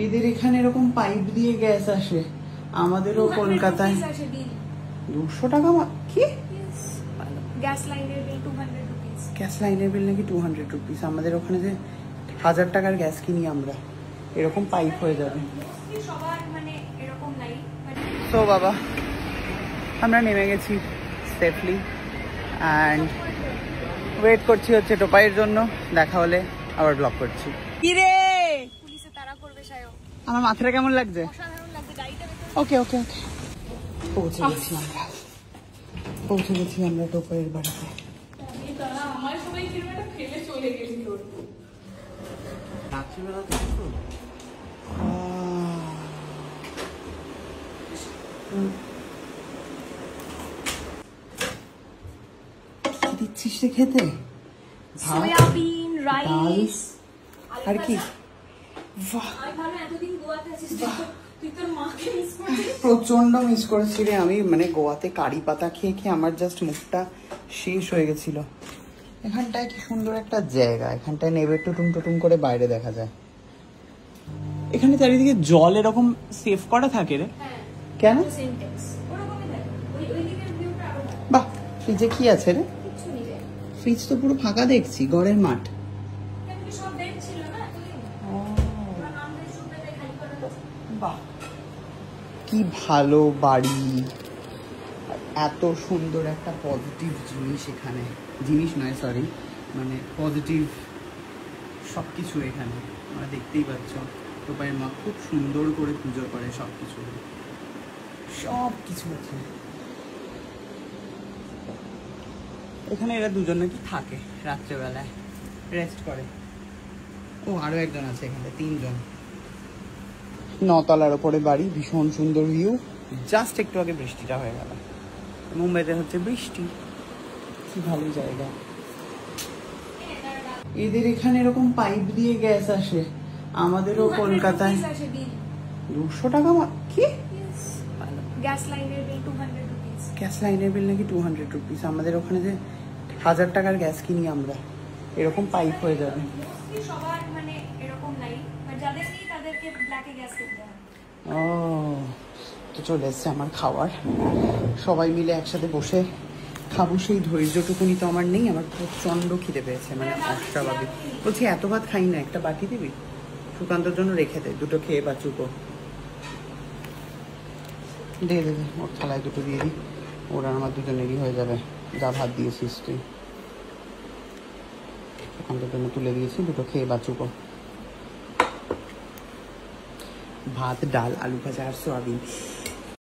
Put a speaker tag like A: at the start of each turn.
A: এদের এখানে এরকম পাইপ দিয়ে গ্যাস আসে, আমাদেরও কলকাতায় 200 টাকা। কি
B: গ্যাস লাইনের বিল 200 রুপিস।
A: গ্যাস লাইনের বিল নাকি 200 রুপিস। আমাদের ওখানে যে 1000 টাকার গ্যাস কিনি আমরা, এরকম পাইপ হয়ে যাবে।
B: সবার মানে এরকম নাই।
A: তো বাবা আমরা নেমে গেছি সেফলি অ্যান্ড ওয়েট করছি হচ্ছে টোপাইয়ের জন্য। দেখা হলে আবার ব্লগ করছি। কি রে
B: পুলিশে তাড়া করবে সায়ক।
A: আমার মাথাটা কেমন লাগছে?
B: অসাধারণ লাগছে গাড়িটা।
A: ওকে ওকে ওকে পৌঁছে গেছি আমরা, পৌঁছে গেছি আমরা টোপাইয়ের বাড়িতে।
B: আমার সবাই কিরকম ফেলে চলে গেছিল।
A: রাত্রিবেলা কি দিচ্ছিস রে খেতে?
B: সয়াবিন, রাইস
A: আর কি? প্রচন্ড মিস করেছি রে আমি, মানে গোয়াতে কারি পাতা খেয়ে খেয়ে আমার জাস্ট মুখটা শেষ হয়ে গেছিল। এখানটায় কি সুন্দর একটা জায়গা, এখানটায় নেবে টুটুম টুটুম করে বাইরে দেখা যায়। এখানে চারিদিকে জল এরকম সেভ করা থাকে রে, কেন? বাহ, ফ্রিজে কি আছে রে? ফ্রিজ তো পুরো ফাঁকা দেখছি, ঘরের মাঠ। বাহ, কি ভালো বাড়ি, এত সুন্দর একটা পজিটিভ জিনিস এখানে, জিনিস নয় সরি, মানে পজিটিভ সবকিছু এখানে আমরা দেখতেই পাচ্ছ। টোপাইয়ের মা খুব সুন্দর করে পুজো করে, সবকিছু সবকিছু আছে এখানে। এরা দুজন নাকি থাকে রাত্রেবেলায়, রেস্ট করে। ও আরো একজন আছে এখানে, 3 জন। 9 তলার ওপরে বাড়ি, ভীষণ সুন্দর ভিউ। জাস্ট একটু আগে বৃষ্টিটা হয়ে গেল। মুম্বাইতে হচ্ছে বৃষ্টি, কি ভালো জায়গা। এদের এখানে এরকম পাইপ দিয়ে গ্যাস আসে, আমাদেরও কলকাতায় 200 টাকা। কি
B: গ্যাস লাইনের বিল 200 রুপিস।
A: গ্যাস লাইনের বিল নাকি 200 রুপিস। আমাদের ওখানে যে 1000 টাকার গ্যাস কিনি আমরা, এরকম পাইপ হয়ে যাবে।
B: সবার মানে এরকম নাই, যাদের নেই তাদেরকে ব্ল্যাকে গ্যাস কিনতে হয়।
A: ও, তো চলে এসছে আমার খাবার, সবাই মিলে একসাথে বসে খাবো। সেই ধৈর্যটুকুনি তো আমার নেই, আমার প্রচন্ড খিদে পেয়েছে, মানে অস্বাভাবিক। বলছি এত ভাত খাই না, একটা বাটি দিবি? সুকান্তর জন্য রেখে দে, 2টো খেয়ে বাঁচুকো। দিয়ে দেবে ওর থালায় 2টো দিয়ে দিই, ওরা আমার দুজনেরই হয়ে যাবে। যা ভাত দিয়েছিস তুই, সুকান্তর জন্য তুলে দিয়েছি, 2টো খেয়ে বাঁচুকো। ভাত, ডাল, আলু ভাজা আর সোয়াবিন।